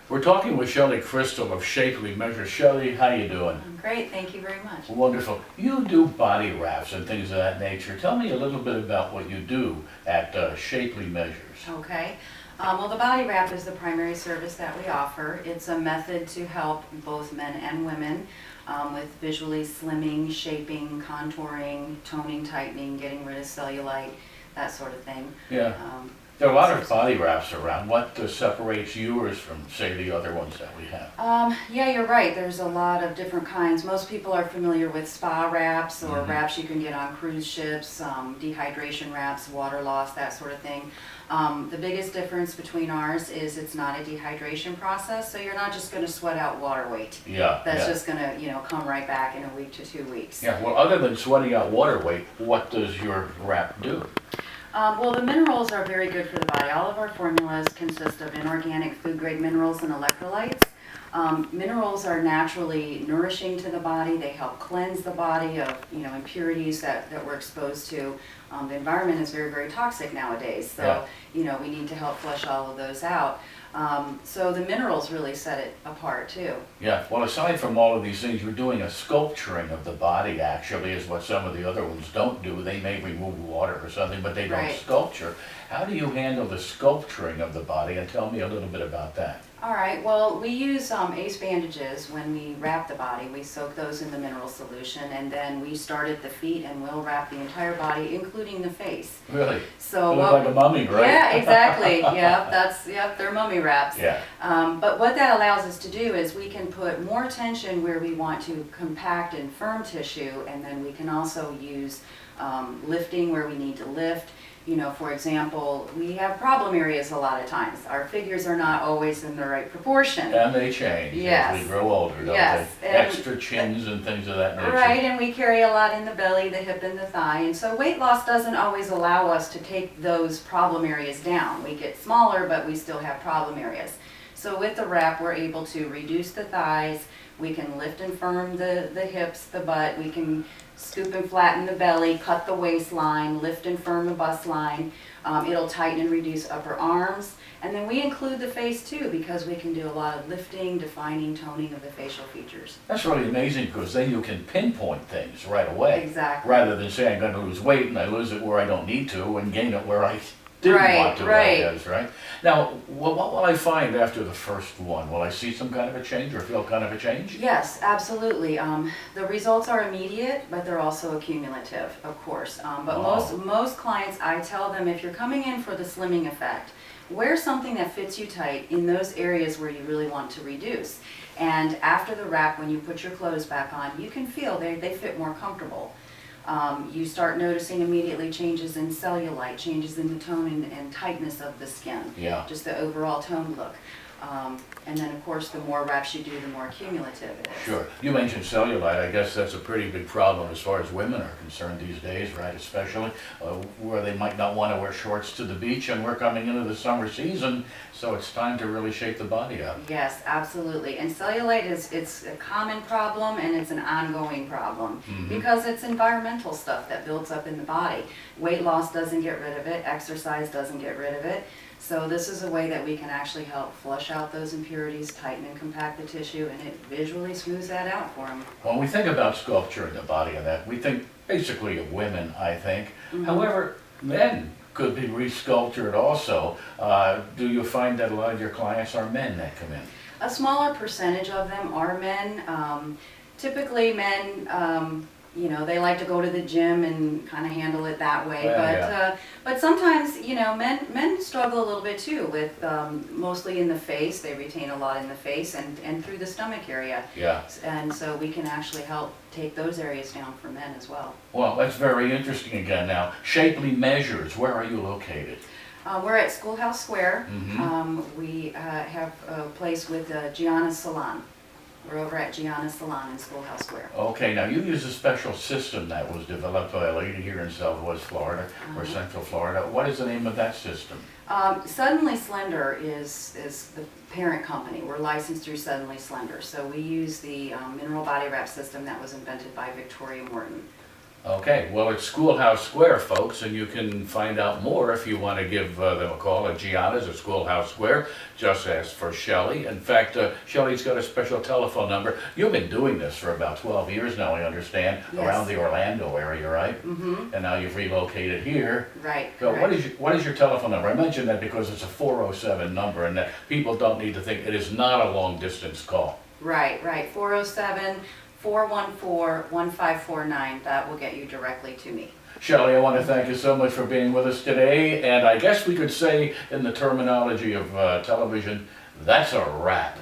We're talking with Shelly Crystal of Shapely Measures. Shelly, how you doing? I'm great, thank you very much. Wonderful. You do body wraps and things of that nature. Tell me a little bit about what you do at Shapely Measures. Okay. Well, the body wrap is the primary service that we offer. It's a method to help both men and women with visually slimming, shaping, contouring, toning, tightening, getting rid of cellulite, that sort of thing. Yeah. There are a lot of body wraps around. What separates yours from, say, the other ones that we have? Yeah, you're right. There's a lot of different kinds. Most people are familiar with spa wraps or wraps you can get on cruise ships, dehydration wraps, water loss, that sort of thing. The biggest difference between ours is it's not a dehydration process, so you're not just going to sweat out water weight. Yeah. That's just going to, come right back in a week to 2 weeks. Yeah, well, other than sweating out water weight, what does your wrap do? Well, the minerals are very good for the body. All of our formulas consist of inorganic food-grade minerals and electrolytes. Minerals are naturally nourishing to the body. They help cleanse the body of impurities that we're exposed to. The environment is very, very toxic nowadays, so we need to help flush all of those out. So the minerals really set it apart too. Yeah, well, aside from all of these things, you're doing a sculpturing of the body, actually, is what some of the other ones don't do. They may remove water or something, but they don't Right. sculpture. How do you handle the sculpturing of the body? And tell me a little bit about that. All right, well, we use ACE bandages when we wrap the body. We soak those in the mineral solution, and then we start at the feet and we'll wrap the entire body, including the face. Really? So Look like a mummy, right? Yeah, exactly. They're mummy wraps. Yeah. But what that allows us to do is we can put more tension where we want to compact and firm tissue, and then we can also use lifting where we need to lift. For example, we have problem areas a lot of times. Our figures are not always in the right proportion. And they change Yes. as we grow older, don't Yes. they? Extra chins and things of that nature. Right, and we carry a lot in the belly, the hip, and the thigh. And so weight loss doesn't always allow us to take those problem areas down. We get smaller, but we still have problem areas. So with the wrap, we're able to reduce the thighs. We can lift and firm the hips, the butt. We can scoop and flatten the belly, cut the waistline, lift and firm the bust line. It'll tighten and reduce upper arms. And then we include the face too, because we can do a lot of lifting, defining, toning of the facial features. That's really amazing, because then you can pinpoint things right away. Exactly. Rather than say I'm going to lose weight and I lose it where I don't need to and gain it where I didn't want to, I guess, right? Now, what will I find after the first one? Will I see some kind of a change or feel kind of a change? Yes, absolutely. The results are immediate, but they're also accumulative, of course. But most clients, I tell them, if you're coming in for the slimming effect, wear something that fits you tight in those areas where you really want to reduce. And after the wrap, when you put your clothes back on, you can feel they fit more comfortable. You start noticing immediately changes in cellulite, changes in the tone and tightness of the skin, just the overall tone look. And then, of course, the more wraps you do, the more cumulative it is. Sure. You mentioned cellulite. I guess that's a pretty big problem as far as women are concerned these days, right? Especially where they might not want to wear shorts to the beach, and we're coming into the summer season, so it's time to really shape the body up. Yes, absolutely. And cellulite it's a common problem, and it's an ongoing problem because it's environmental stuff that builds up in the body. Weight loss doesn't get rid of it. Exercise doesn't get rid of it. So this is a way that we can actually help flush out those impurities, tighten and compact the tissue, and it visually smooths that out for them. When we think about sculpture in the body and that, we think basically of women, I think. However, men could be resculptured also. Do you find that a lot of your clients are men that come in? A smaller percentage of them are men. Typically men, they like to go to the gym and kind of handle it that way. But sometimes, men struggle a little bit too with mostly in the face. They retain a lot in the face and through the stomach area. Yeah. And so we can actually help take those areas down for men as well. Well, that's very interesting again. Now, Shapely Measures, where are you located? We're at Schoolhouse Square. We have a place with Gianna's Salon. We're over at Gianna's Salon in Schoolhouse Square. Okay, now you use a special system that was developed by a lady here in Southwest Florida or Central Florida. What is the name of that system? Suddenly Slender is the parent company. We're licensed through Suddenly Slender. So we use the mineral body wrap system that was invented by Victoria Morton. Okay, well, it's Schoolhouse Square, folks, and you can find out more if you want to give them a call at Gianna's or Schoolhouse Square. Just ask for Shelly. In fact, Shelly's got a special telephone number. You've been doing this for about 12 years now, I understand, Yes. around the Orlando area, right? Mm-hmm. And now you've relocated here. Right, So correct. what is your telephone number? I mentioned that because it's a 407 number, and that people don't need to think it is not a long-distance call. Right, right, 407-414-1549, that will get you directly to me. Shelly, I want to thank you so much for being with us today, and I guess we could say, in the terminology of television, that's a wrap.